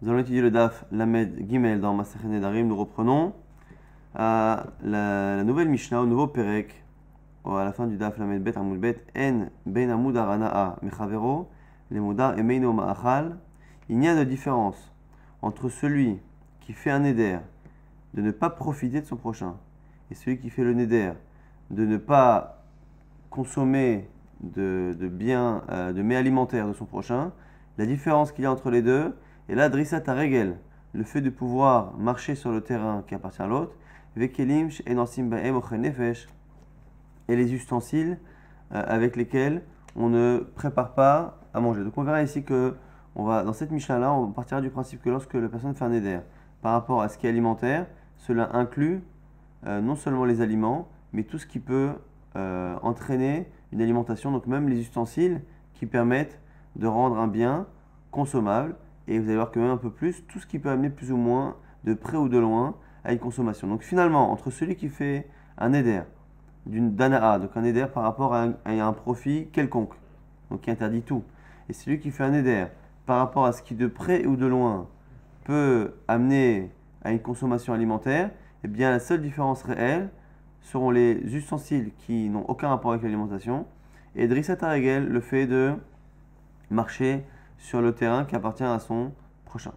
Nous allons étudier le Daf Lamed Gimel dans Masechet Nedarim. Nous reprenons à la nouvelle Mishnah, au nouveau Perek, à la fin du Daf Lamed Bet Amud Bet, En Ben Amud Arana'a Mechavero, Lemuda Emeino Ma'achal. Il n'y a de différence entre celui qui fait un Neder de ne pas profiter de son prochain et celui qui fait le Neder de ne pas consommer de biens, de mets alimentaires de son prochain. La différence qu'il y a entre les deux, et là, Drissat Haregel, le fait de pouvoir marcher sur le terrain qui appartient à l'autre, Vekelim Enosim Baem Ochel Nefesh, et les ustensiles avec lesquels on ne prépare pas à manger. Donc on verra ici que dans cette Mishnah-là, on partira du principe que lorsque la personne fait un éder par rapport à ce qui est alimentaire, cela inclut non seulement les aliments, mais tout ce qui peut entraîner une alimentation, donc même les ustensiles qui permettent de rendre un bien consommable. Et vous allez voir que même un peu plus, tout ce qui peut amener plus ou moins, de près ou de loin, à une consommation. Donc finalement, entre celui qui fait un éder, d'une dana'a, donc un éder par rapport à un profit quelconque, donc qui interdit tout, et celui qui fait un éder par rapport à ce qui de près ou de loin peut amener à une consommation alimentaire, eh bien la seule différence réelle seront les ustensiles qui n'ont aucun rapport avec l'alimentation, et Drissat Haregel, le fait de marcher sur le terrain qui appartient à son prochain.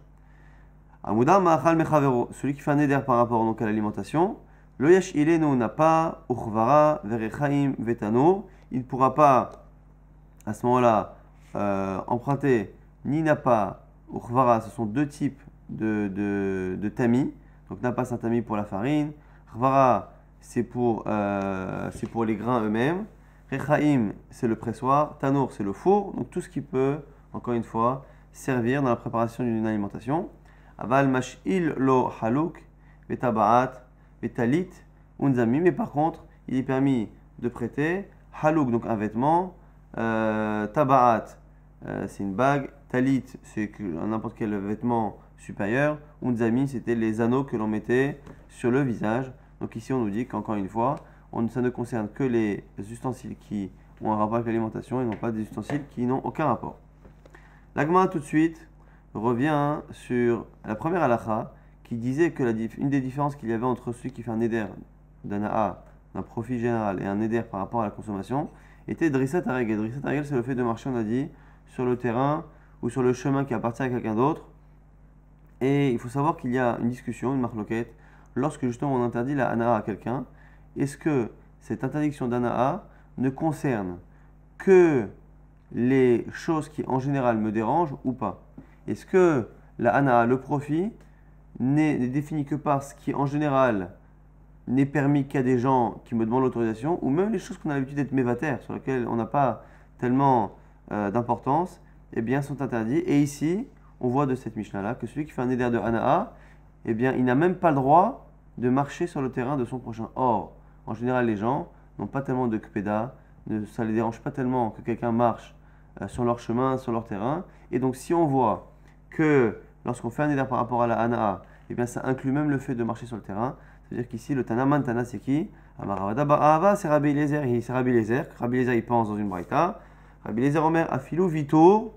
Amudar ma'achal mechavero, celui qui fait un éder par rapport donc à l'alimentation, lo yesh ilenu n'a pas uchvara verechaim vetano, il ne pourra pas à ce moment-là emprunter ni napa uchvara, ce sont deux types de tamis. Donc napa c'est un tamis pour la farine, chvara c'est pour les grains eux-mêmes, rechaim c'est le pressoir, tanour c'est le four, donc tout ce qui peut encore une fois, servir dans la préparation d'une alimentation. Aval mash'il lo haluk, betabaat, betalit, unzami. Mais par contre, il est permis de prêter haluk, donc un vêtement, tabaat, c'est une bague, talit, c'est n'importe quel vêtement supérieur, unzami, c'était les anneaux que l'on mettait sur le visage. Donc ici, on nous dit qu'encore une fois, ça ne concerne que les ustensiles qui ont un rapport avec l'alimentation et non pas des ustensiles qui n'ont aucun rapport. L'Agma tout de suite revient sur la première halakha qui disait que une des différences qu'il y avait entre celui qui fait un éder d'ana'a, d'un profit général, et un éder par rapport à la consommation, était Drissat Haregel. Drissat Haregel, c'est le fait de marcher, on a dit, sur le terrain ou sur le chemin qui appartient à quelqu'un d'autre. Et il faut savoir qu'il y a une discussion, une marloquette, lorsque justement on interdit la ana'a à quelqu'un. Est-ce que cette interdiction d'ana'a ne concerne que les choses qui en général me dérangent ou pas? Est-ce que la ana'a, le profit, n'est défini que par ce qui en général n'est permis qu'à des gens qui me demandent l'autorisation, ou même les choses qu'on a l'habitude d'être mévataires, sur lesquelles on n'a pas tellement d'importance, eh bien sont interdits. Et ici, on voit de cette Mishnah-là que celui qui fait un éder de ana'a, eh bien il n'a même pas le droit de marcher sur le terrain de son prochain. Or, en général, les gens n'ont pas tellement de kpeda, ça ne les dérange pas tellement que quelqu'un marche sur leur chemin, sur leur terrain. Et donc si on voit que lorsqu'on fait un éder par rapport à la ana'a, eh bien ça inclut même le fait de marcher sur le terrain. C'est-à-dire qu'ici le tana man tana c'est qui? Amaravada ba'ava c'est Rabbi Eliezer. C'est Rabbi Eliezer. Rabbi Eliezer il pense dans une braïta. Rabbi Eliezer omer afilou vito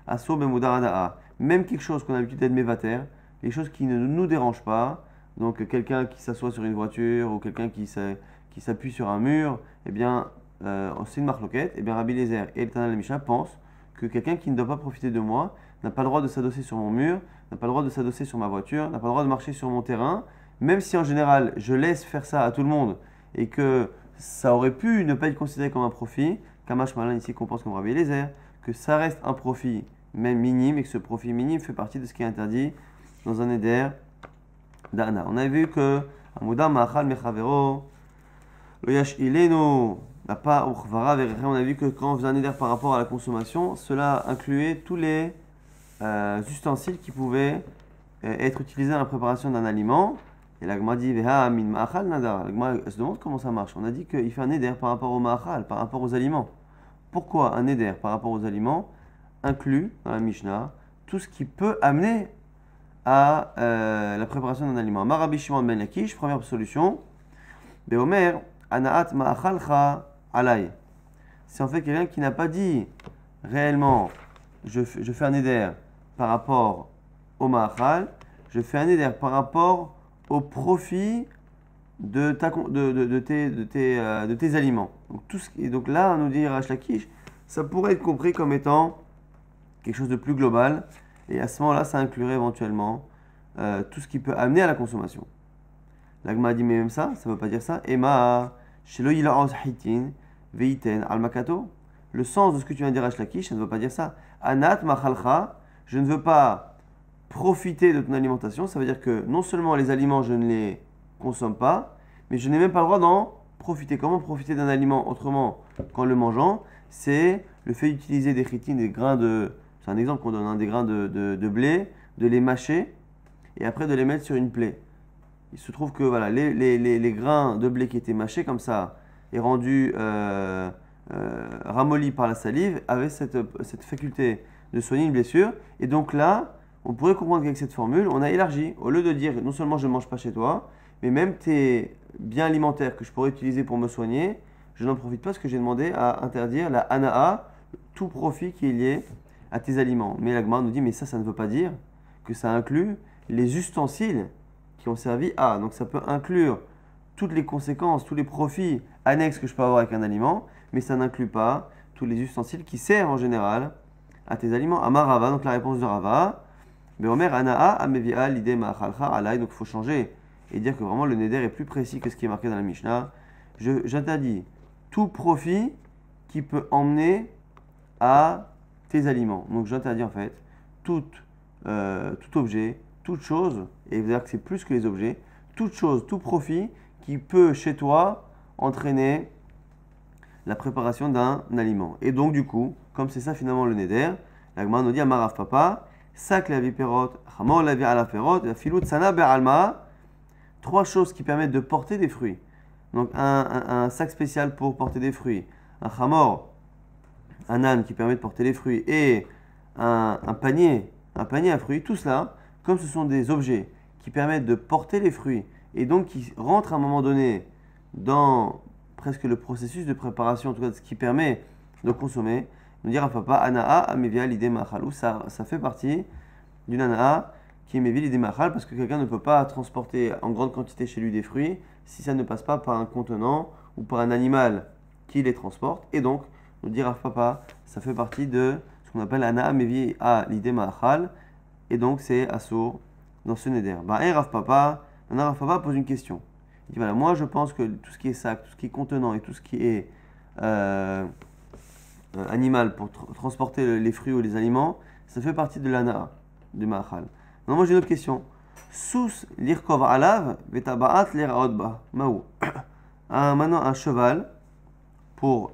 asso bemudar ana'a. Même quelque chose qu'on a l'habitude d'être mévataire, les choses qui ne nous dérangent pas, donc quelqu'un qui s'assoit sur une voiture ou quelqu'un qui s'appuie sur un mur, eh bien c'est une marloquette. Et bien Rabbi Eliezer et le Tana la Mishnah pensent que quelqu'un qui ne doit pas profiter de moi n'a pas le droit de s'adosser sur mon mur, n'a pas le droit de s'adosser sur ma voiture, n'a pas le droit de marcher sur mon terrain, même si en général je laisse faire ça à tout le monde et que ça aurait pu ne pas être considéré comme un profit. Kamash Malin ici qu'on pense comme Rabbi Eliezer, que ça reste un profit même minime et que ce profit minime fait partie de ce qui est interdit dans un éder d'ana. On a vu que Amudam Ma'achal Mechavero Lo Yash Ilenu n'a pas on a vu que quand on faisait un éder par rapport à la consommation, cela incluait tous les ustensiles qui pouvaient être utilisés dans la préparation d'un aliment. Et l'agma dit Veha min ma'achal nadar. L'agma se demande comment ça marche. On a dit qu'il fait un éder par rapport au ma'achal, par rapport aux aliments. Pourquoi un éder par rapport aux aliments inclut dans la Mishnah tout ce qui peut amener à la préparation d'un aliment? Marabi Shimon ben Lakish, première solution. Beomer Anaat ma'achalcha alay. C'est en fait quelqu'un qui n'a pas dit réellement je fais un éder par rapport au ma'achal, je fais un neder par rapport au profit de tes aliments. Donc, donc là, on nous dit Resh Lakish, ça pourrait être compris comme étant quelque chose de plus global. Et à ce moment-là, ça inclurait éventuellement tout ce qui peut amener à la consommation. L'agma dit, mais même ça ne veut pas dire ça. Ema, shelo yila'oz hitin, veiten al makato. Le sens de ce que tu viens de dire Resh Lakish, ça ne veut pas dire ça. Anat machalcha, je ne veux pas profiter de ton alimentation. Ça veut dire que non seulement les aliments, je ne les consomme pas, mais je n'ai même pas le droit d'en profiter. Comment profiter d'un aliment autrement qu'en le mangeant? C'est le fait d'utiliser des chitines, des grains de... C'est un exemple qu'on donne, hein, des grains de blé, de les mâcher et après de les mettre sur une plaie. Il se trouve que voilà, les grains de blé qui étaient mâchés comme ça et rendus ramollis par la salive avaient cette faculté de soigner une blessure. Et donc là, on pourrait comprendre qu'avec cette formule, on a élargi. Au lieu de dire non seulement je ne mange pas chez toi, mais même tes biens alimentaires que je pourrais utiliser pour me soigner, je n'en profite pas parce que j'ai demandé à interdire la hana'a, tout profit qui est lié à tes aliments. Mais la Gemara nous dit, mais ça ne veut pas dire que ça inclut les ustensiles qui ont servi à. Donc ça peut inclure toutes les conséquences, tous les profits annexes que je peux avoir avec un aliment, mais ça n'inclut pas tous les ustensiles qui servent en général à tes aliments. Amar Rava, donc la réponse de Rava, Beomer Ana'a Amevia l'idée Ma'achalcha Alay, donc il faut changer et dire que vraiment le neder est plus précis que ce qui est marqué dans la Mishnah. J'interdis tout profit qui peut emmener à tes aliments. Donc j'interdis en fait tout objet, toute chose, et vous allez que c'est plus que les objets, toute chose, tout profit qui peut chez toi entraîner la préparation d'un aliment. Et donc du coup, comme c'est ça finalement le neder, la Gemara nous dit Amarav Papa, Sak la viperot, Hamor la ala ferot, la filut sana be'alma, trois choses qui permettent de porter des fruits. Donc un sac spécial pour porter des fruits, un hamor, un âne qui permet de porter les fruits et un panier à fruits, tout cela, comme ce sont des objets qui permettent de porter les fruits et donc qui rentrent à un moment donné dans presque le processus de préparation, en tout cas ce qui permet de consommer, nous dire à papa, Ana'a amevia l'idée ma'achalou, ça fait partie d'une ana'a qui est mevia l'idée ma'achal parce que quelqu'un ne peut pas transporter en grande quantité chez lui des fruits si ça ne passe pas par un contenant ou par un animal qui les transporte. Et donc, nous dire à papa, ça fait partie de ce qu'on appelle ana'a mevia l'idée ma'achal et donc c'est assour dans ce neder. Rav Papa pose une question. Il dit voilà, moi je pense que tout ce qui est sac, tout ce qui est contenant et tout ce qui est animal pour transporter les fruits ou les aliments, ça fait partie de l'ana, du ma'achal. Non, moi j'ai une autre question. Sous l'irkov alav, vetaba'at l'iraotba. Maou. Maintenant un cheval pour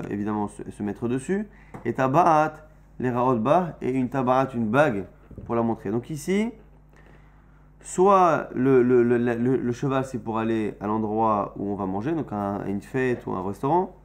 évidemment se mettre dessus, et taba'at l'iraotba et une taba'at, une bague pour la montrer. Donc ici, soit le cheval c'est pour aller à l'endroit où on va manger, donc à une fête ou à un restaurant,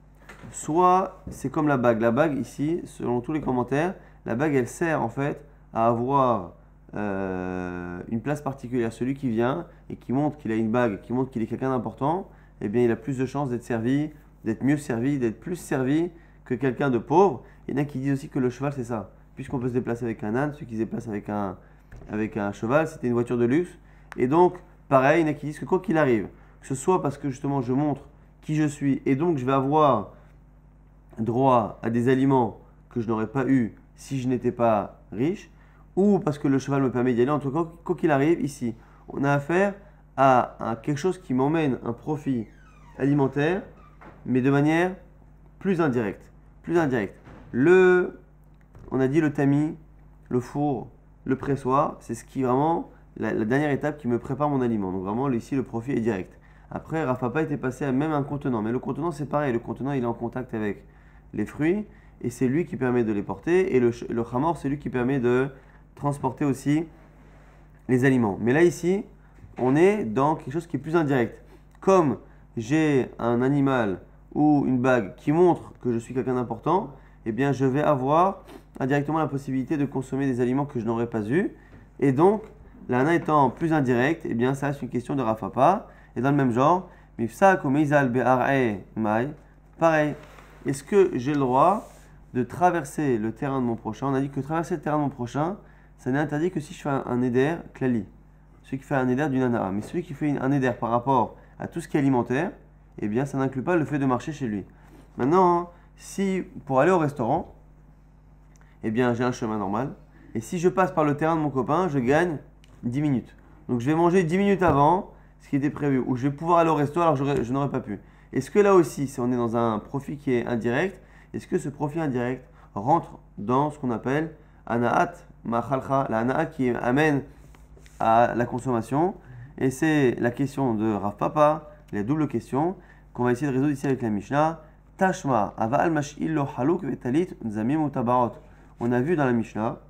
soit c'est comme la bague. La bague ici, selon tous les commentaires, la bague elle sert en fait à avoir une place particulière. Celui qui vient et qui montre qu'il a une bague, qui montre qu'il est quelqu'un d'important, eh bien il a plus de chances d'être servi, d'être mieux servi, d'être plus servi que quelqu'un de pauvre. Il y en a qui disent aussi que le cheval c'est ça. Puisqu'on peut se déplacer avec un âne, ceux qui se déplacent avec un cheval, c'était une voiture de luxe. Et donc, pareil, il y en a qui disent que quoi qu'il arrive, que ce soit parce que justement je montre qui je suis et donc je vais avoir droit à des aliments que je n'aurais pas eu si je n'étais pas riche, ou parce que le cheval me permet d'y aller, en tout cas, quoi qu'il arrive, ici, on a affaire à quelque chose qui m'emmène un profit alimentaire, mais de manière plus indirecte. On a dit le tamis, le four, le pressoir, c'est ce qui vraiment, la dernière étape qui me prépare mon aliment. Donc vraiment, ici, le profit est direct. Après, Rav Papa était passé à même un contenant. Mais le contenant, c'est pareil. Le contenant, il est en contact avec les fruits et c'est lui qui permet de les porter. Et le chamor, c'est lui qui permet de transporter aussi les aliments. Mais là, ici, on est dans quelque chose qui est plus indirect. Comme j'ai un animal ou une bague qui montre que je suis quelqu'un d'important, eh bien, je vais avoir indirectement la possibilité de consommer des aliments que je n'aurais pas eu. Et donc, l'ana étant plus indirect, eh bien, ça reste une question de Rav Papa. Et dans le même genre, mifsak ou meizal be'ar'e mai, pareil. Est-ce que j'ai le droit de traverser le terrain de mon prochain? On a dit que traverser le terrain de mon prochain, ça n'est interdit que si je fais un éder klali. Celui qui fait un éder d'une ana'a. Mais celui qui fait un éder par rapport à tout ce qui est alimentaire, eh bien, ça n'inclut pas le fait de marcher chez lui. Maintenant, si pour aller au restaurant, eh bien, j'ai un chemin normal. Et si je passe par le terrain de mon copain, je gagne 10 minutes. Donc, je vais manger 10 minutes avant ce qui était prévu. Ou je vais pouvoir aller au resto alors que je n'aurais pas pu. Est-ce que là aussi, si on est dans un profit qui est indirect, est-ce que ce profit indirect rentre dans ce qu'on appelle anaat ma'chalcha, la anaat qui amène à la consommation? Et c'est la question de Rav Papa, la double question qu'on va essayer de résoudre ici avec la Mishnah. Tashma, aval mash'il lo haluk vetalit zamim utabarot. On a vu dans la Mishnah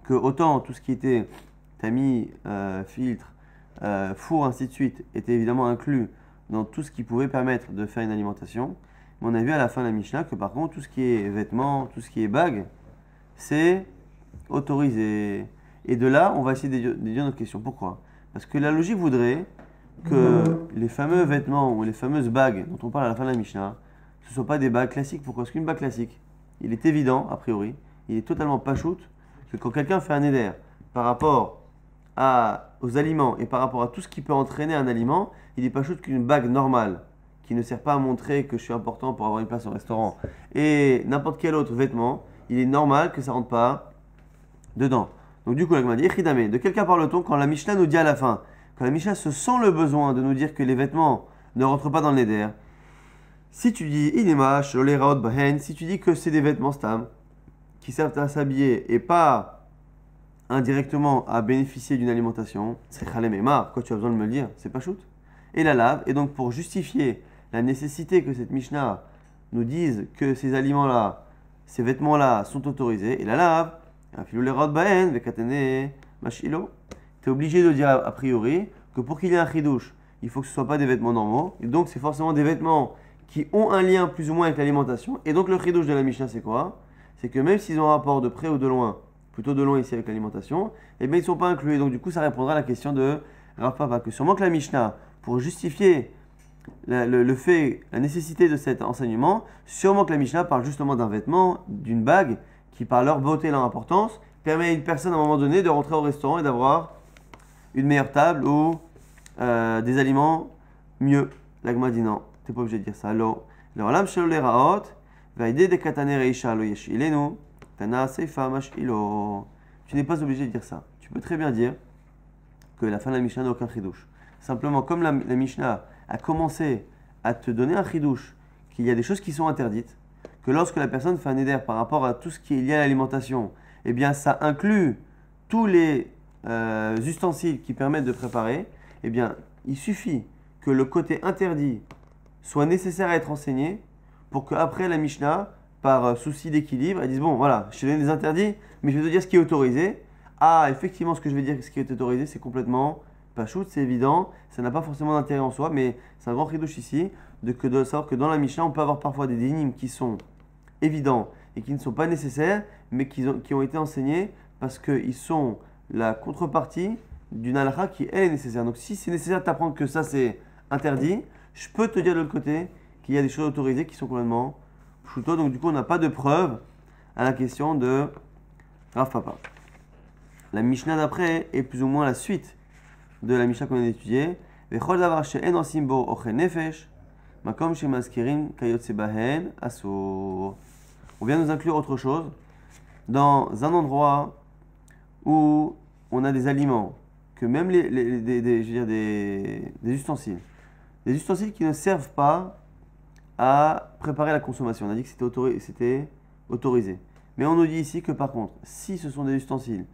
que autant tout ce qui était tamis, filtre, four, ainsi de suite, était évidemment inclus dans tout ce qui pouvait permettre de faire une alimentation. Mais on a vu à la fin de la Mishnah que par contre, tout ce qui est vêtements, tout ce qui est bagues, c'est autorisé. Et de là, on va essayer de dire notre question. Pourquoi? Parce que la logique voudrait que les fameux vêtements ou les fameuses bagues dont on parle à la fin de la Mishnah, ce ne soient pas des bagues classiques. Pourquoi? Parce qu'une bague classique, il est évident, a priori, il est totalement pachout, que quand quelqu'un fait un éder par rapport aux aliments et par rapport à tout ce qui peut entraîner un aliment, il est pachout qu'une bague normale, qui ne sert pas à montrer que je suis important pour avoir une place au restaurant, et n'importe quel autre vêtement, il est normal que ça ne rentre pas dedans. Donc du coup, la Gemara dit, Echidame, de quel cas parle-t-on quand la Mishnah nous dit à la fin, quand la Mishnah se sent le besoin de nous dire que les vêtements ne rentrent pas dans le neder? Si tu dis, Inema, Sholeraot, Bahen, si tu dis que c'est des vêtements stam, qui servent à s'habiller et pas indirectement à bénéficier d'une alimentation, c'est Khalem et Mar, quoi tu as besoin de me le dire, c'est pas shoot. Et la lave, et donc pour justifier la nécessité que cette Mishnah nous dise que ces aliments-là, ces vêtements-là sont autorisés, et la lave, tu es obligé de dire a priori que pour qu'il y ait un chidouche, il faut que ce ne soit pas des vêtements normaux, et donc c'est forcément des vêtements qui ont un lien plus ou moins avec l'alimentation, et donc le chidouche de la Mishnah c'est quoi? C'est que même s'ils ont un rapport de près ou de loin, plutôt de loin ici avec l'alimentation, eh bien ils ne sont pas inclus, et donc du coup ça répondra à la question de Rav Papa, que sûrement que la Mishnah, pour justifier le fait, la nécessité de cet enseignement, sûrement que la Mishnah parle justement d'un vêtement, d'une bague, qui par leur beauté et leur importance, permet à une personne à un moment donné de rentrer au restaurant et d'avoir une meilleure table ou des aliments mieux. L'agma dit non, tu n'es pas obligé de dire ça. Tu n'es pas obligé de dire ça. Tu peux très bien dire que la fin de la Mishnah n'a aucun chidouche. Simplement, comme la Mishnah a commencé à te donner un chidouche, qu'il y a des choses qui sont interdites, que lorsque la personne fait un éder par rapport à tout ce qui est lié à l'alimentation, eh bien ça inclut tous les ustensiles qui permettent de préparer, eh bien il suffit que le côté interdit soit nécessaire à être enseigné pour qu'après la Mishnah, par souci d'équilibre, elle dise bon voilà, je te donne des interdits, mais je vais te dire ce qui est autorisé. Ah, effectivement, ce que je vais dire, ce qui est autorisé, c'est complètement pas shoot, c'est évident, ça n'a pas forcément d'intérêt en soi, mais c'est un grand chidouche ici de savoir que dans la Mishnah, on peut avoir parfois des dynimes qui sont évidents et qui ne sont pas nécessaires, mais qui ont été enseignés parce qu'ils sont la contrepartie d'une halakha qui est nécessaire. Donc si c'est nécessaire de t'apprendre que ça c'est interdit, je peux te dire de l'autre côté qu'il y a des choses autorisées qui sont complètement pshuto. Donc du coup on n'a pas de preuve à la question de Rav Papa. La Mishnah d'après est plus ou moins la suite de la Mishnah qu'on a étudiée. Vechol davar she'en osim bo ochel nefesh makom shemazkirin kayotze bahen asur. On vient nous inclure autre chose dans un endroit où on a des aliments, que même des ustensiles. Des ustensiles qui ne servent pas à préparer la consommation. On a dit que c'était autorisé. Mais on nous dit ici que par contre, si ce sont des ustensiles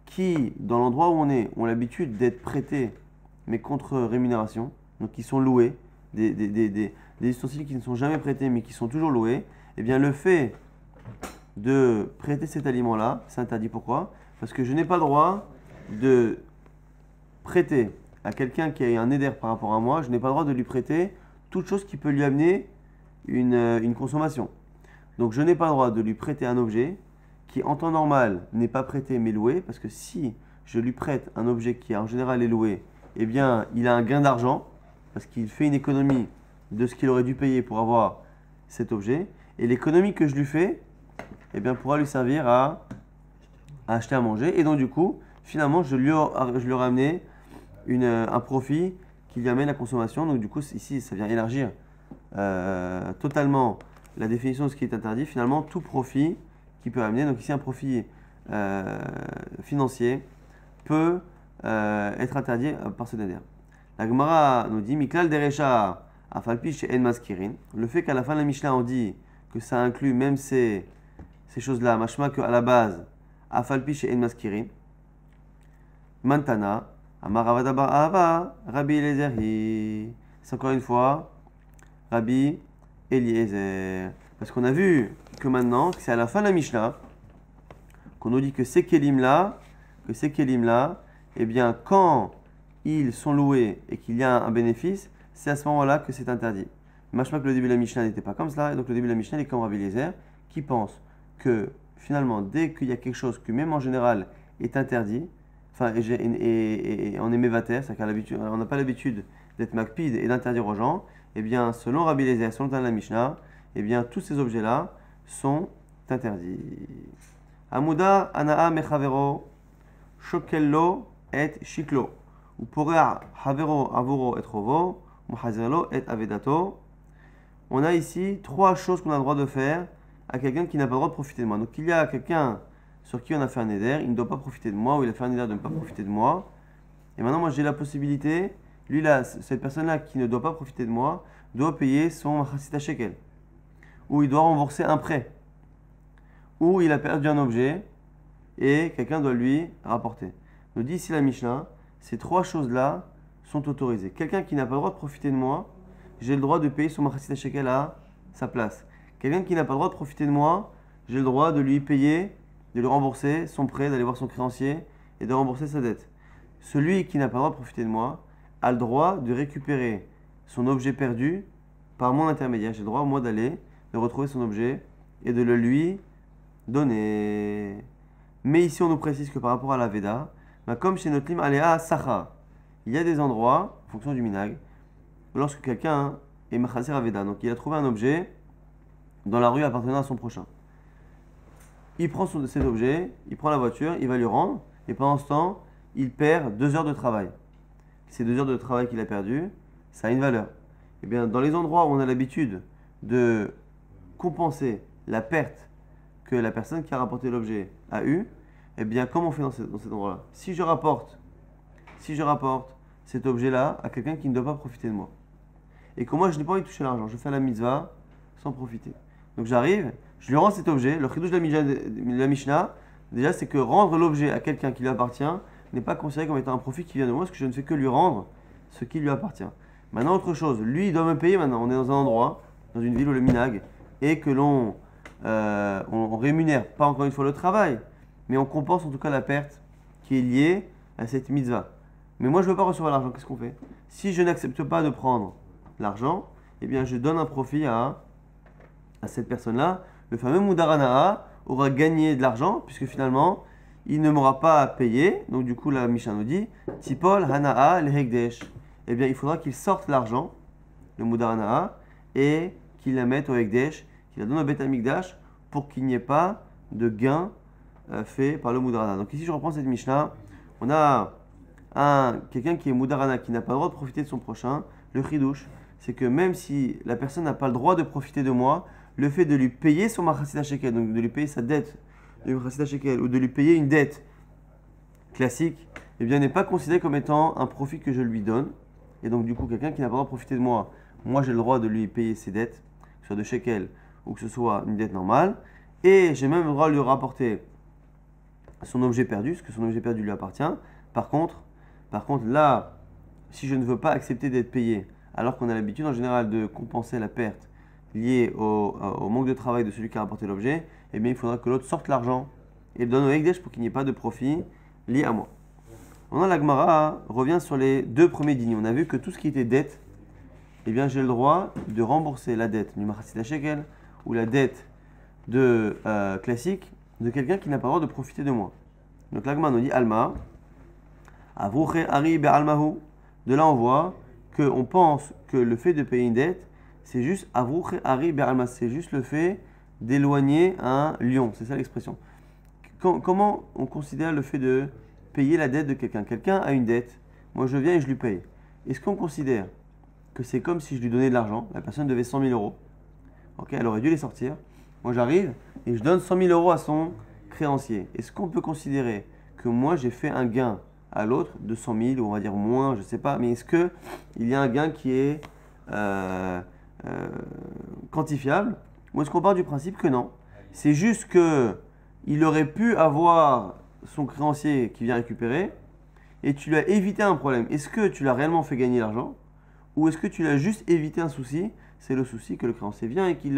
qui, dans l'endroit où on est, ont l'habitude d'être prêtés, mais contre rémunération, donc qui sont loués, des ustensiles qui ne sont jamais prêtés, mais qui sont toujours loués, eh bien le fait de prêter cet aliment-là, c'est interdit. Pourquoi? Parce que je n'ai pas le droit de prêter à quelqu'un qui a un éder par rapport à moi, je n'ai pas le droit de lui prêter toute chose qui peut lui amener une consommation. Donc je n'ai pas le droit de lui prêter un objet qui en temps normal n'est pas prêté mais loué, parce que si je lui prête un objet qui en général est loué, eh bien il a un gain d'argent, parce qu'il fait une économie de ce qu'il aurait dû payer pour avoir cet objet, et l'économie que je lui fais, eh bien pourra lui servir à à acheter à manger. Et donc, du coup, finalement, je lui ai amené un profit qui lui amène la consommation. Donc, du coup, ici, ça vient élargir totalement la définition de ce qui est interdit. Finalement, tout profit qui peut amener. Donc, ici, un profit financier peut être interdit par ce neder. La Gemara nous dit Miklal derecha afalpi chez en maskirin. Le fait qu'à la fin de la Mishnah, on dit que ça inclut même ces choses-là, machma qu'à la base, afalpi chez en maskirin. Mantana, Amaravada bar Ahava, Rabbi Eliezer. C'est encore une fois Rabbi Eliezer. Parce qu'on a vu que maintenant, c'est à la fin de la Mishnah, qu'on nous dit que ces kelim-là, eh bien, quand ils sont loués et qu'il y a un bénéfice, c'est à ce moment-là que c'est interdit. Machma que le début de la Mishnah n'était pas comme cela, et donc le début de la Mishnah est comme Rabbi Eliezer, qui pense que finalement, dès qu'il y a quelque chose qui même en général est interdit, enfin, et on est mévater, c'est-à-dire qu'on n'a pas l'habitude d'être makpid et d'interdire aux gens, eh bien, selon Rabbi Eliezer, selon la Mishnah, eh bien, tous ces objets-là sont interdits. Amuda anaa mechavero shokello et shiklo. Ou porea havero avuro et rovo, muhazerlo et avedato. On a ici trois choses qu'on a le droit de faire à quelqu'un qui n'a pas le droit de profiter de moi. Donc il y a quelqu'un sur qui on a fait un éder, il ne doit pas profiter de moi, ou il a fait un éder de ne pas profiter de moi. Et maintenant, moi j'ai la possibilité, lui là, cette personne-là qui ne doit pas profiter de moi, doit payer son machatzita shekel. Ou il doit rembourser un prêt. Ou il a perdu un objet et quelqu'un doit lui rapporter. Nous dit ici la Mishnah, ces trois choses-là sont autorisées. Quelqu'un qui n'a pas le droit de profiter de moi, j'ai le droit de payer son machatzita shekel à sa place. Quelqu'un qui n'a pas le droit de profiter de moi, j'ai le droit de lui payer, de lui rembourser son prêt, d'aller voir son créancier et de rembourser sa dette. Celui qui n'a pas le droit de profiter de moi a le droit de récupérer son objet perdu par mon intermédiaire. J'ai le droit, moi, d'aller, de retrouver son objet et de le lui donner. Mais ici, on nous précise que par rapport à la Veda, comme chez notre lim aléa sacha, il y a des endroits, en fonction du minag, lorsque quelqu'un est machaser à Veda, donc il a trouvé un objet dans la rue appartenant à son prochain. Il prend cet objet, il prend la voiture, il va lui rendre, et pendant ce temps, il perd 2 heures de travail. Ces 2 heures de travail qu'il a perdues, ça a une valeur. Et bien, dans les endroits où on a l'habitude de compenser la perte que la personne qui a rapporté l'objet a eue, eh bien, comment on fait dans cet endroit-là? Si je rapporte cet objet-là à quelqu'un qui ne doit pas profiter de moi, et que moi je n'ai pas envie de toucher l'argent, je fais la mitzvah sans profiter. Donc j'arrive, je lui rends cet objet. Le chidouche de la Mishnah, déjà, c'est que rendre l'objet à quelqu'un qui lui appartient n'est pas considéré comme étant un profit qui vient de moi, parce que je ne fais que lui rendre ce qui lui appartient. Maintenant, autre chose, lui, il doit me payer maintenant. On est dans un endroit, dans une ville où le minag, et que on rémunère, pas encore une fois le travail, mais on compense en tout cas la perte qui est liée à cette mitzvah. Mais moi, je ne veux pas recevoir l'argent, qu'est-ce qu'on fait? Si je n'accepte pas de prendre l'argent, eh bien, je donne un profit à cette personne-là. Le fameux Mudarana'a aura gagné de l'argent, puisque finalement, il ne m'aura pas payé. Donc, du coup, la Mishnah nous dit Tipol Hana'a le Hekdesh. Eh bien, il faudra qu'il sorte l'argent, le Mudarana'a, et qu'il la mette au Hekdesh, qu'il la donne au Bet Amikdash, pour qu'il n'y ait pas de gain fait par le Mudarana. Donc, ici, je reprends cette Mishnah. On a quelqu'un qui est Mudarana, qui n'a pas le droit de profiter de son prochain. Le Chidouche, c'est que même si la personne n'a pas le droit de profiter de moi, le fait de lui payer son machatzita shekel, donc de lui payer sa dette de machatzita shekel, ou de lui payer une dette classique, eh bien, n'est pas considéré comme étant un profit que je lui donne. Et donc, du coup, quelqu'un qui n'a pas le droit de profiter de moi, moi j'ai le droit de lui payer ses dettes, que ce soit de shekel ou que ce soit une dette normale, et j'ai même le droit de lui rapporter son objet perdu, parce que son objet perdu lui appartient. Par contre, là, si je ne veux pas accepter d'être payé, alors qu'on a l'habitude en général de compenser la perte liée au manque de travail de celui qui a rapporté l'objet, eh bien il faudra que l'autre sorte l'argent et le donne au Hekdesh pour qu'il n'y ait pas de profit lié à moi. Maintenant, la Gemara revient sur les 2 premiers dîners. On a vu que tout ce qui était dette, eh bien j'ai le droit de rembourser la dette du machatzita shekel ou la dette de classique de quelqu'un qui n'a pas le droit de profiter de moi. Donc la Gemara nous dit Alma, Avruche Ari Be'almahu. De là on voit qu'on pense que le fait de payer une dette, c'est juste Avruche Ari Be'alma, c'est juste le fait d'éloigner un lion, c'est ça l'expression. comment on considère le fait de payer la dette de quelqu'un? Quelqu'un a une dette, moi je viens et je lui paye. Est-ce qu'on considère que c'est comme si je lui donnais de l'argent? La personne devait 100 000 euros. Ok, elle aurait dû les sortir. Moi j'arrive et je donne 100 000 euros à son créancier. Est-ce qu'on peut considérer que moi j'ai fait un gain à l'autre de 100 000 ou on va dire moins, je ne sais pas, mais est-ce qu'il y a un gain qui est quantifiable ou est-ce qu'on part du principe que non? C'est juste qu'il aurait pu avoir son créancier qui vient récupérer et tu lui as évité un problème. Est-ce que tu l'as réellement fait gagner l'argent ou est-ce que tu l'as juste évité un souci? C'est le souci que le créancier vient et qu'il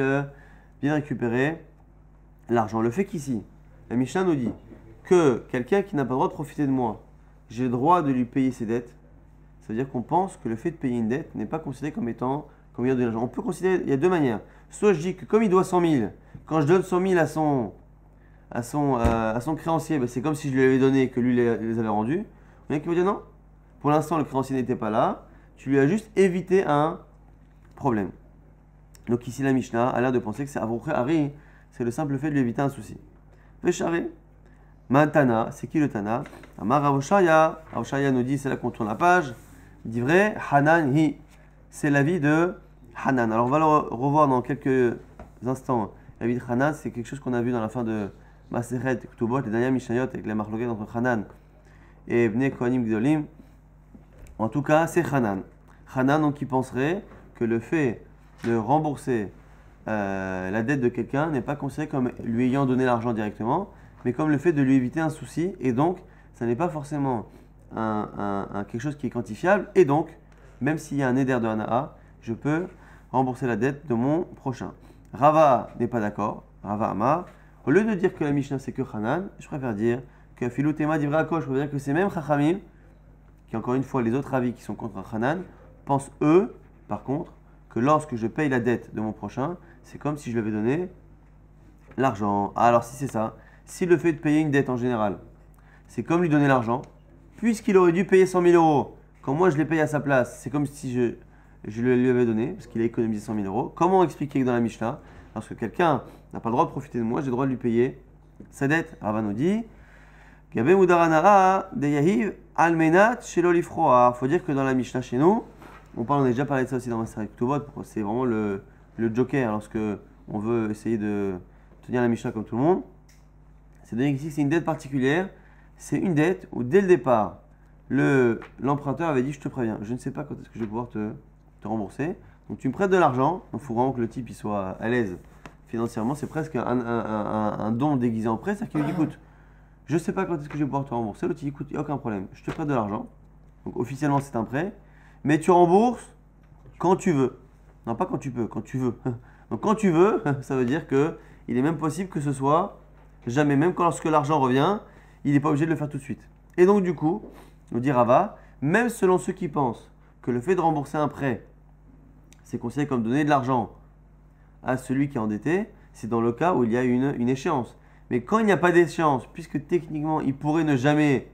vient récupérer l'argent. Le fait qu'ici, la Mishnah nous dit que quelqu'un qui n'a pas le droit de profiter de moi, j'ai le droit de lui payer ses dettes. Ça veut dire qu'on pense que le fait de payer une dette n'est pas considéré comme étant comme ayant de l'argent. On peut considérer, il y a deux manières. Soit je dis que comme il doit 100 000, quand je donne 100 000 à son créancier, ben c'est comme si je lui avais donné et que lui les avait rendus. Il y en a qui vont dire non. Pour l'instant, le créancier n'était pas là. Tu lui as juste évité un problème. Donc ici, la Mishnah a l'air de penser que c'est Ari, c'est le simple fait de lui éviter un souci. Vécharé. Mantana, c'est qui le Tana? Amar Avoshaya. Avoshaya nous dit, c'est là qu'on tourne la page. Il dit vrai, Hanan hi. C'est l'avis de Hanan. Alors on va le revoir dans quelques instants. L'avis de Hanan, c'est quelque chose qu'on a vu dans la fin de Maseret Ktubot, les dernières Mishnayot avec les marloquettes entre Hanan et Bnei Kohanim Gdolim. En tout cas, c'est Hanan. Hanan, donc, qui penserait que le fait de rembourser la dette de quelqu'un n'est pas considéré comme lui ayant donné l'argent directement, mais comme le fait de lui éviter un souci, et donc ça n'est pas forcément quelque chose qui est quantifiable, et donc, même s'il y a un éder de Hana'a, je peux rembourser la dette de mon prochain. Rava n'est pas d'accord, Rava Amar. Au lieu de dire que la Mishnah c'est que Hanan, je préfère dire que Filutema d'Ivra je préfère dire que c'est même Chachamim, qui encore une fois, les autres avis qui sont contre Hanan, pensent eux, par contre, que lorsque je paye la dette de mon prochain, c'est comme si je lui avais donné l'argent. Ah, alors si c'est ça, si le fait de payer une dette en général, c'est comme lui donner l'argent, puisqu'il aurait dû payer 100 000 euros, quand moi je l'ai payé à sa place, c'est comme si je le lui avais donné, parce qu'il a économisé 100 000 euros. Comment expliquer que dans la Mishnah, lorsque quelqu'un n'a pas le droit de profiter de moi, j'ai le droit de lui payer sa dette? Rava nous dit, Gabe Mudaranaa de Yahiv Almenat Shelo Lifroa. Il faut dire que dans la Mishnah chez nous, on a déjà parlé de ça aussi dans Maseret Ktubot, c'est vraiment le joker lorsque on veut essayer de tenir la Mishnah comme tout le monde. C'est-à-dire qu'ici, c'est une dette particulière. C'est une dette où, dès le départ, l'emprunteur avait dit, je te préviens, je ne sais pas quand est-ce que je vais pouvoir te rembourser. Donc tu me prêtes de l'argent, donc il faut vraiment que le type il soit à l'aise financièrement. C'est presque un don déguisé en prêt, c'est-à-dire qu'il lui dit, écoute, je ne sais pas quand est-ce que je vais pouvoir te rembourser. L'autre il dit, écoute, il n'y a aucun problème, je te prête de l'argent. Donc officiellement c'est un prêt, mais tu rembourses quand tu veux. Non, pas quand tu peux, quand tu veux. Donc quand tu veux, ça veut dire qu'il est même possible que ce soit jamais, même quand lorsque l'argent revient, il n'est pas obligé de le faire tout de suite. Et donc du coup, nous dit Rava, même selon ceux qui pensent que le fait de rembourser un prêt, c'est considéré comme donner de l'argent à celui qui est endetté, c'est dans le cas où il y a une échéance. Mais quand il n'y a pas d'échéance, puisque techniquement il pourrait ne jamais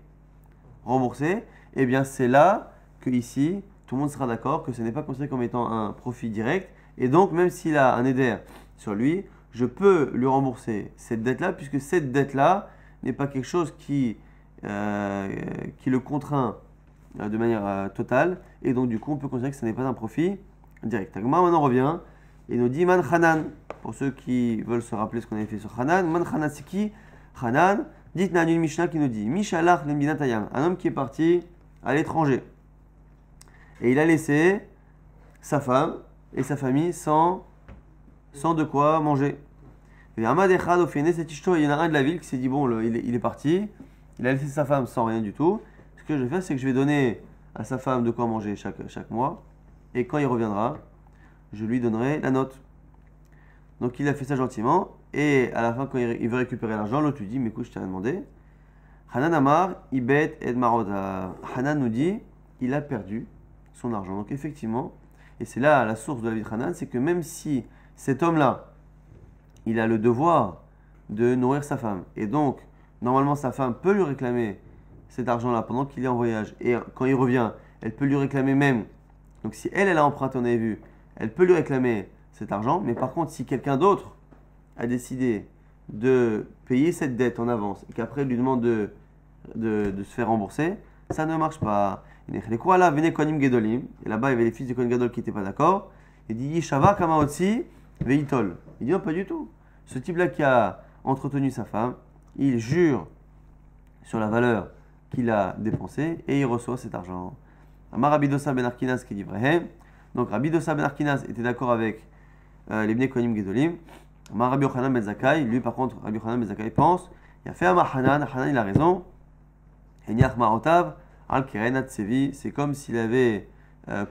rembourser, eh bien c'est là que ici, tout le monde sera d'accord que ce n'est pas considéré comme étant un profit direct. Et donc, même s'il a un éder sur lui, je peux lui rembourser cette dette-là, puisque cette dette-là n'est pas quelque chose qui le contraint de manière totale. Et donc, du coup, on peut considérer que ce n'est pas un profit direct. Agma maintenant revient et nous dit Man Hanan. Pour ceux qui veulent se rappeler ce qu'on avait fait sur Hanan, Man Hanan c'est qui? Hanan, dites Nan une Mishnah qui nous dit Mishalach Lemdinatayam, un homme qui est parti à l'étranger. Et il a laissé sa femme et sa famille sans de quoi manger. Et il y en a un de la ville qui s'est dit bon, il est parti, il a laissé sa femme sans rien du tout. Ce que je vais faire, c'est que je vais donner à sa femme de quoi manger chaque mois. Et quand il reviendra, je lui donnerai la note. Donc il a fait ça gentiment. Et à la fin, quand il veut récupérer l'argent, l'autre lui dit mais écoute, je t'ai rien demandé. Hanan Amar, Ibet Ed Maroda. Hanan nous dit il a perdu son argent. Donc effectivement, et c'est là la source de la vie de Hanan, c'est que même si cet homme-là, il a le devoir de nourrir sa femme, et donc normalement sa femme peut lui réclamer cet argent-là pendant qu'il est en voyage, et quand il revient, elle peut lui réclamer même, donc si elle a emprunté, on avait vu, elle peut lui réclamer cet argent, mais par contre si quelqu'un d'autre a décidé de payer cette dette en avance et qu'après il lui demande de se faire rembourser, ça ne marche pas. Et quoi là, venez Kohanim Gedolim, et là-bas il y avait les fils de Kohen Gadol qui n'étaient pas d'accord. Il dit Yishava Kamaotsi Veitol. Il dit non, pas du tout. Ce type-là qui a entretenu sa femme, il jure sur la valeur qu'il a dépensée et il reçoit cet argent. Amar Rabbi Dosa ben Arkinaz qui dit vrai. Donc Rabbi Dosa ben Arkinaz était d'accord avec les Bnei Kohanim Gedolim. Amar Rabbi Yochanan ben Zakkai, lui par contre, Rabbi Yochanan ben Zakkai pense, il a fait Amar Hanan, Hanan il a raison. Eniach Marotav, Al Keren Tsevi, c'est comme s'il avait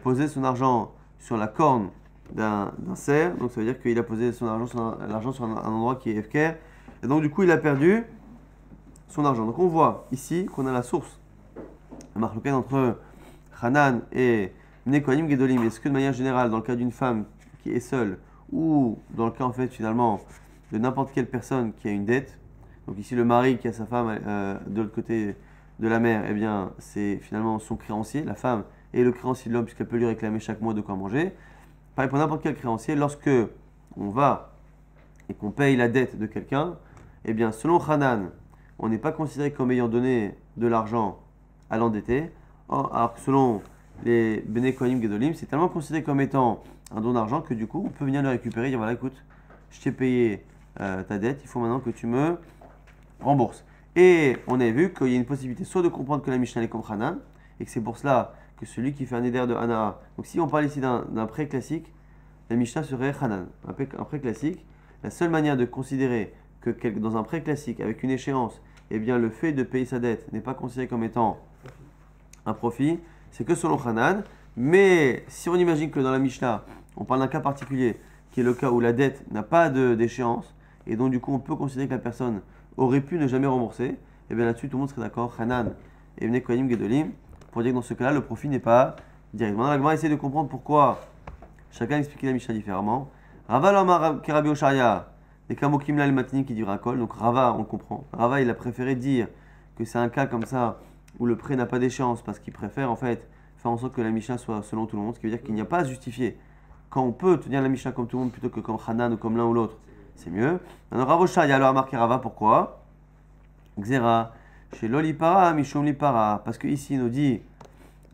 posé son argent sur la corne d'un cerf, donc ça veut dire qu'il a posé son argent sur un endroit qui est Efker, et donc du coup il a perdu son argent. Donc on voit ici qu'on a la source, la marloquette entre Hanan et Bnei Kohanim Gedolim. Est-ce que de manière générale, dans le cas d'une femme qui est seule, ou dans le cas en fait finalement de n'importe quelle personne qui a une dette, donc ici le mari qui a sa femme de l'autre côté de la mer, eh bien c'est finalement son créancier, la femme est le créancier de l'homme puisqu'elle peut lui réclamer chaque mois de quoi manger. Pareil pour n'importe quel créancier, lorsque on va et qu'on paye la dette de quelqu'un, eh bien selon Hanan, on n'est pas considéré comme ayant donné de l'argent à l'endetté, alors que selon les Bnei Kohanim Gedolim, c'est tellement considéré comme étant un don d'argent que du coup on peut venir le récupérer et dire voilà écoute, je t'ai payé ta dette, il faut maintenant que tu me rembourses. Et on a vu qu'il y a une possibilité soit de comprendre que la Mishnah est comme Hanan, et que c'est pour cela que celui qui fait un éder de Hana, donc si on parle ici d'un prêt classique, la Mishnah serait Hanan, un prêt classique. La seule manière de considérer que dans un prêt classique avec une échéance, eh bien le fait de payer sa dette n'est pas considéré comme étant un profit, c'est que selon Hanan. Mais si on imagine que dans la Mishnah, on parle d'un cas particulier, qui est le cas où la dette n'a pas d'échéance, et donc du coup on peut considérer que la personne aurait pu ne jamais rembourser, et bien là-dessus tout le monde serait d'accord, Hanan et Bnei Kohanim Gedolim, pour dire que dans ce cas-là, le profit n'est pas direct. Maintenant, la Gemara essaie de comprendre pourquoi chacun expliquait la Mishnah différemment. Rava l'amar Kerabi Osharia, des Kamokim la matini qui dit Rakol, donc Rava, on comprend. Rava, il a préféré dire que c'est un cas comme ça où le prêt n'a pas d'échéance parce qu'il préfère en fait faire en sorte que la Mishnah soit selon tout le monde, ce qui veut dire qu'il n'y a pas à se justifier. Quand on peut tenir la Mishnah comme tout le monde plutôt que comme Hanan ou comme l'un ou l'autre, c'est mieux. Maintenant, Rav Osharia alors a marqué Rava, pourquoi Xera, chez l'olipara, mishum lipara, parce que ici nous dit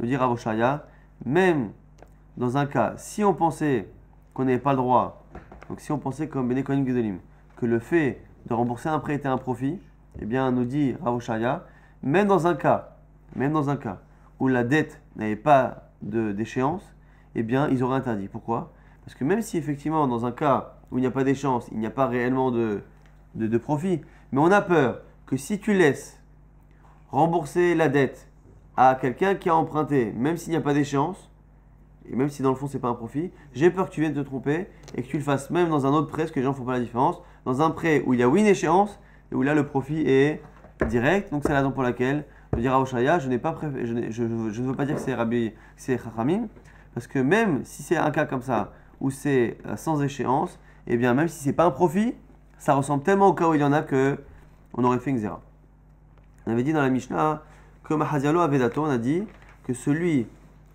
Rav Osharia, même dans un cas, si on pensait qu'on n'avait pas le droit, donc si on pensait comme Bnei Kohanim Gedolim, que le fait de rembourser un prêt était un profit, eh bien nous dit Rav Osharia, même dans un cas où la dette n'avait pas d'échéance, eh bien ils auraient interdit. Pourquoi? Parce que même si effectivement dans un cas où il n'y a pas d'échéance, il n'y a pas réellement de profit, mais on a peur que si tu laisses rembourser la dette à quelqu'un qui a emprunté, même s'il n'y a pas d'échéance, et même si dans le fond c'est pas un profit, j'ai peur que tu viennes te tromper et que tu le fasses même dans un autre prêt, parce que les gens ne font pas la différence, dans un prêt où il y a oui une échéance et où là le profit est direct. Donc c'est la raison pour laquelle je dis à Osharia, je ne veux pas dire que c'est Chachamim, parce que même si c'est un cas comme ça où c'est sans échéance, et bien même si c'est pas un profit, ça ressemble tellement au cas où il y en a que on aurait fait une zéra. On avait dit dans la Mishnah que Mahazialo Avedato, on a dit que celui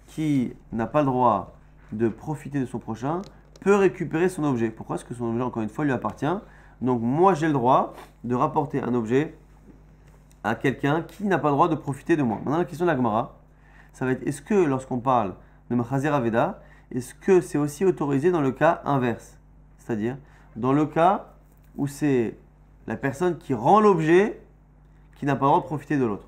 qui n'a pas le droit de profiter de son prochain peut récupérer son objet. Pourquoi? Parce que son objet, encore une fois, lui appartient. Donc moi, j'ai le droit de rapporter un objet à quelqu'un qui n'a pas le droit de profiter de moi. Maintenant, la question de la Gemara, ça va être, est-ce que lorsqu'on parle de Mahazer Aveda, est-ce que c'est aussi autorisé dans le cas inverse? C'est-à-dire, dans le cas où c'est la personne qui rend l'objet qui n'a pas le droit de profiter de l'autre.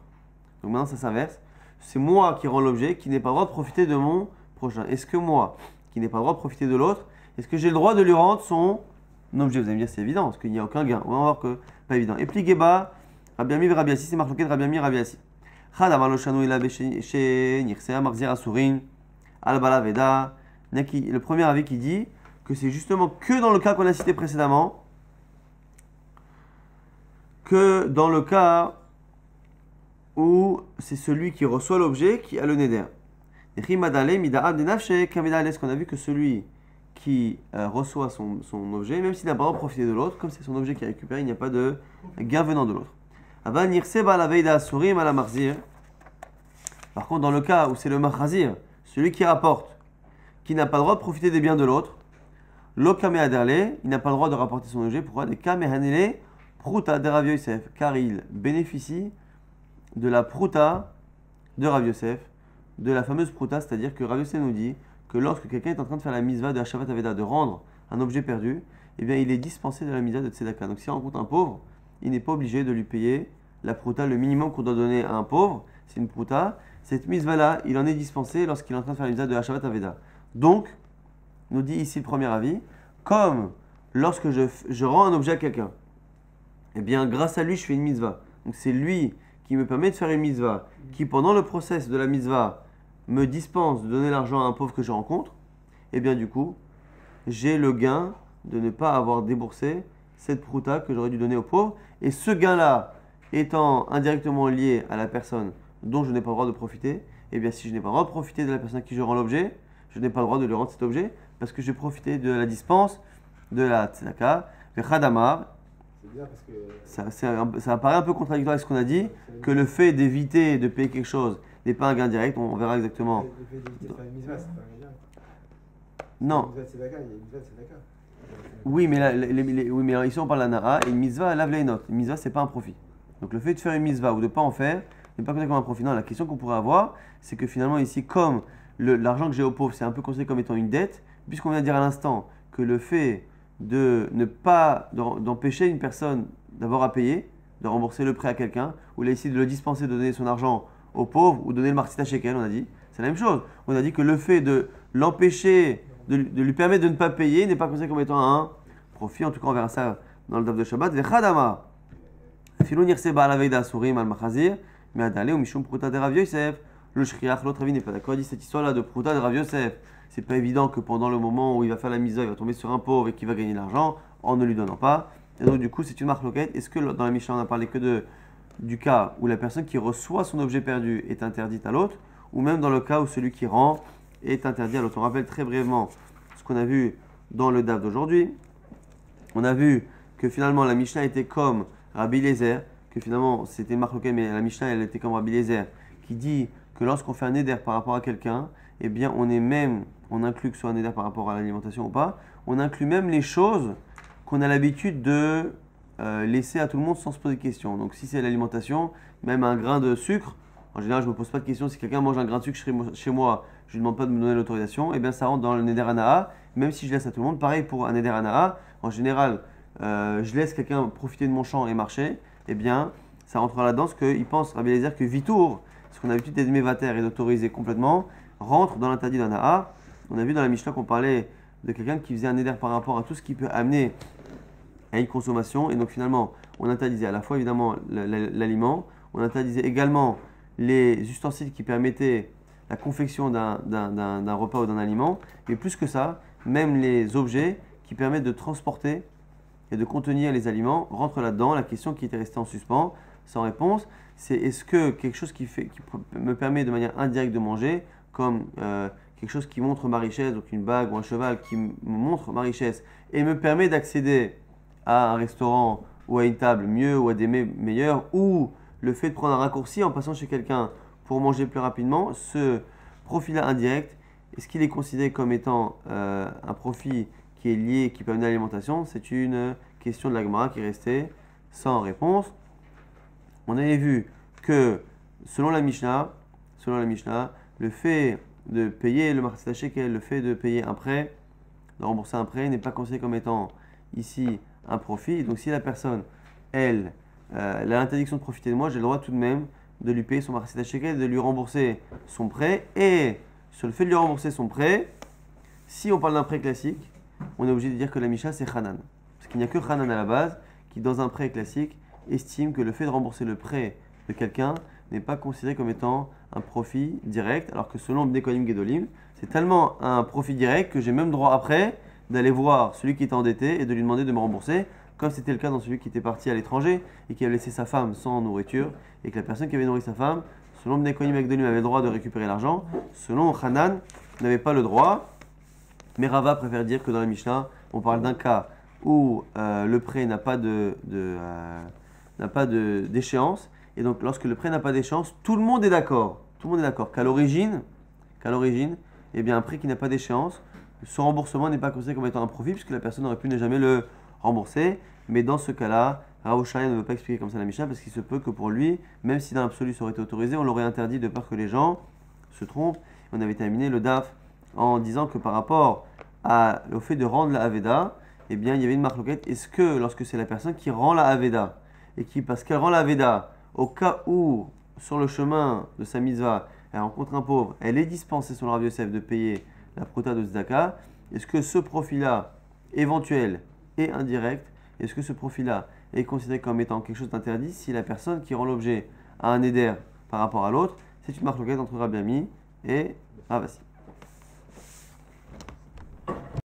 Donc maintenant, ça s'inverse. C'est moi qui rends l'objet qui n'ai pas le droit de profiter de mon prochain. Est-ce que moi, qui n'ai pas le droit de profiter de l'autre, est-ce que j'ai le droit de lui rendre son objet? Vous allez me dire, c'est évident, parce qu'il n'y a aucun gain. On va voir que pas évident. Et puis Geba, Rabbi Ami, Rabbi Assi, c'est marqué de Rabbi Ami, Rabbi Assi. Chad Amar Lo Shanu Ila Beshe Nirsea Marzir Asurin Al Bala Veda. Le premier avis qui dit que c'est justement que dans le cas qu'on a cité précédemment, que dans le cas où c'est celui qui reçoit l'objet qui a le neder. Ce qu'on a vu que celui qui reçoit son objet, même s'il n'a pas le droit de profiter de l'autre, comme c'est son objet qui est récupéré, il n'y a pas de gain venant de l'autre. Par contre, dans le cas où c'est le machazir, celui qui rapporte, qui n'a pas le droit de profiter des biens de l'autre, il n'a pas le droit de rapporter son objet. Pourquoi? Des kamehanele Pruta de Rav Yosef, car il bénéficie de la Pruta de Rav Yosef, de la fameuse Pruta, c'est-à-dire que Rav Yosef nous dit que lorsque quelqu'un est en train de faire la mitzvah de Hashavat Aveda, de rendre un objet perdu, eh bien il est dispensé de la mitzvah de Tzedaka. Donc s'il rencontre un pauvre, il n'est pas obligé de lui payer la Pruta, le minimum qu'on doit donner à un pauvre, c'est une Pruta. Cette mitzvah-là, il en est dispensé lorsqu'il est en train de faire la mitzvah de Hashavat Aveda. Donc, nous dit ici le premier avis, comme lorsque je rends un objet à quelqu'un, eh bien grâce à lui je fais une mitzvah. Donc c'est lui qui me permet de faire une mitzvah, qui pendant le process de la mitzvah me dispense de donner l'argent à un pauvre que je rencontre, et bien du coup, j'ai le gain de ne pas avoir déboursé cette prouta que j'aurais dû donner au pauvre. Et ce gain-là, étant indirectement lié à la personne dont je n'ai pas le droit de profiter, et bien si je n'ai pas le droit de profiter de la personne à qui je rends l'objet, je n'ai pas le droit de lui rendre cet objet parce que j'ai profité de la dispense de la tzedaka. Le chadamar, c'est bien parce que ça apparaît un peu contradictoire avec ce qu'on a dit, que le fait d'éviter de payer quelque chose n'est pas un gain direct, on verra exactement. le fait d'éviter de faire une mitzvah, c'est pas un gain. Non. Une mitzvah tzedaka, il y a une mitzvah tzedaka. Oui, mais, oui, mais ici on parle d'anara et une mitzvah lave les notes. Une mitzvah, c'est pas un profit. Donc le fait de faire une mitzvah ou de ne pas en faire n'est pas considéré comme un profit. Non, la question qu'on pourrait avoir, c'est que finalement ici, comme l'argent que j'ai au pauvre, c'est un peu considéré comme étant une dette, puisqu'on vient de dire à l'instant que le fait de ne pas d'empêcher une personne d'avoir à payer, de rembourser le prêt à quelqu'un, ou là ici de le dispenser de donner son argent aux pauvres ou donner le martita shekel, on a dit, c'est la même chose. On a dit que le fait de l'empêcher, de lui permettre de ne pas payer n'est pas considéré comme étant un profit. En tout cas, on verra ça dans le daf de Shabbat. Vechadama. Filou nirse ba'al aveida surim al machazir, mais adale ou mishum pruta de Rav Yosef. Le shriach, l'autre avis n'est pas d'accord. Il dit cette histoire-là de pruta de Rav Yosef. C'est pas évident que pendant le moment où il va faire la mitzvah, il va tomber sur un pauvre et qu'il va gagner de l'argent en ne lui donnant pas. Et donc, du coup, c'est une marque loquette. Est-ce que dans la Mishnah, on a parlé que du cas où la personne qui reçoit son objet perdu est interdite à l'autre, ou même dans le cas où celui qui rend est interdit à l'autre? On rappelle très brièvement ce qu'on a vu dans le daf d'aujourd'hui. On a vu que finalement la Mishnah était comme Rabbi Eliezer, que finalement c'était une marque loquette, mais la Mishnah elle était comme Rabbi Eliezer, qui dit que lorsqu'on fait un éder par rapport à quelqu'un, eh bien on inclut que ce soit un éder par rapport à l'alimentation ou pas, on inclut même les choses qu'on a l'habitude de laisser à tout le monde sans se poser de questions. Donc si c'est l'alimentation, même un grain de sucre, en général je ne me pose pas de questions, si quelqu'un mange un grain de sucre chez moi, je ne lui demande pas de me donner l'autorisation, eh bien ça rentre dans le neder ana'a, même si je laisse à tout le monde. Pareil pour un neder ana'a, en général je laisse quelqu'un profiter de mon champ et marcher, eh bien ça rentre là-dedans, ce qu'il pense, Rabbi Eliezer, que vitour, ce qu'on a l'habitude d'être mévater et d'autoriser complètement, rentre dans l'interdit d'ana'a. On a vu dans la Mishnah qu'on parlait de quelqu'un qui faisait un neder par rapport à tout ce qui peut amener à une consommation, et donc finalement on interdisait à la fois évidemment l'aliment, on interdisait également les ustensiles qui permettaient la confection d'un repas ou d'un aliment, mais plus que ça, même les objets qui permettent de transporter et de contenir les aliments rentrent là-dedans. La question qui était restée en suspens, sans réponse, c'est est-ce que quelque chose qui me permet de manière indirecte de manger, comme quelque chose qui montre ma richesse, donc une bague ou un cheval qui me montre ma richesse, et me permet d'accéder à un restaurant ou à une table mieux ou à des mets meilleurs, ou le fait de prendre un raccourci en passant chez quelqu'un pour manger plus rapidement, ce profit-là indirect, est-ce qu'il est considéré comme étant un profit qui est lié, qui peut amener à l'alimentation? C'est une question de la Gemara qui est restée sans réponse. On avait vu que selon la Mishnah, le fait de payer le martita shekel, le fait de payer un prêt, de rembourser un prêt, n'est pas considéré comme étant ici un profit. Donc si la personne, elle a l'interdiction de profiter de moi, j'ai le droit tout de même de lui payer son martita shekel, de lui rembourser son prêt. Et sur le fait de lui rembourser son prêt, si on parle d'un prêt classique, on est obligé de dire que la Mishnah c'est Hanan. Parce qu'il n'y a que Hanan à la base qui, dans un prêt classique, estime que le fait de rembourser le prêt de quelqu'un n'est pas considéré comme étant un profit direct, alors que selon Bnei Kohanim Gedolim, c'est tellement un profit direct que j'ai même droit après d'aller voir celui qui était endetté et de lui demander de me rembourser, comme c'était le cas dans celui qui était parti à l'étranger et qui avait laissé sa femme sans nourriture, et que la personne qui avait nourri sa femme, selon Bnei Kohanim Gedolim, avait le droit de récupérer l'argent, selon Hanan, n'avait pas le droit. Mais Rava préfère dire que dans la Mishnah, on parle d'un cas où le prêt n'a pas d'échéance, et donc lorsque le prêt n'a pas d'échéance, tout le monde est d'accord. Tout le monde est d'accord qu'à l'origine, eh bien un prêt qui n'a pas d'échéance, son remboursement n'est pas considéré comme étant un profit, puisque la personne aurait pu ne jamais le rembourser. Mais dans ce cas-là, Rav Oshaya ne veut pas expliquer comme ça la Mishnah parce qu'il se peut que pour lui, même si dans l'absolu ça aurait été autorisé, on l'aurait interdit de peur que les gens se trompent. On avait terminé le DAF en disant que par rapport au fait de rendre la Aveda, eh bien il y avait une marloquette. Est-ce que lorsque c'est la personne qui rend la Aveda et qui, parce qu'elle rend la Aveda, au cas où sur le chemin de sa mitzvah, elle rencontre un pauvre, elle est dispensée sur le Rav Yosef de payer la prota de Tzedaka, est-ce que ce profil-là, éventuel et indirect, est-ce que ce profil-là est considéré comme étant quelque chose d'interdit si la personne qui rend l'objet a un éder par rapport à l'autre? C'est une marloquette entre Rabbi Ami et Ravasi.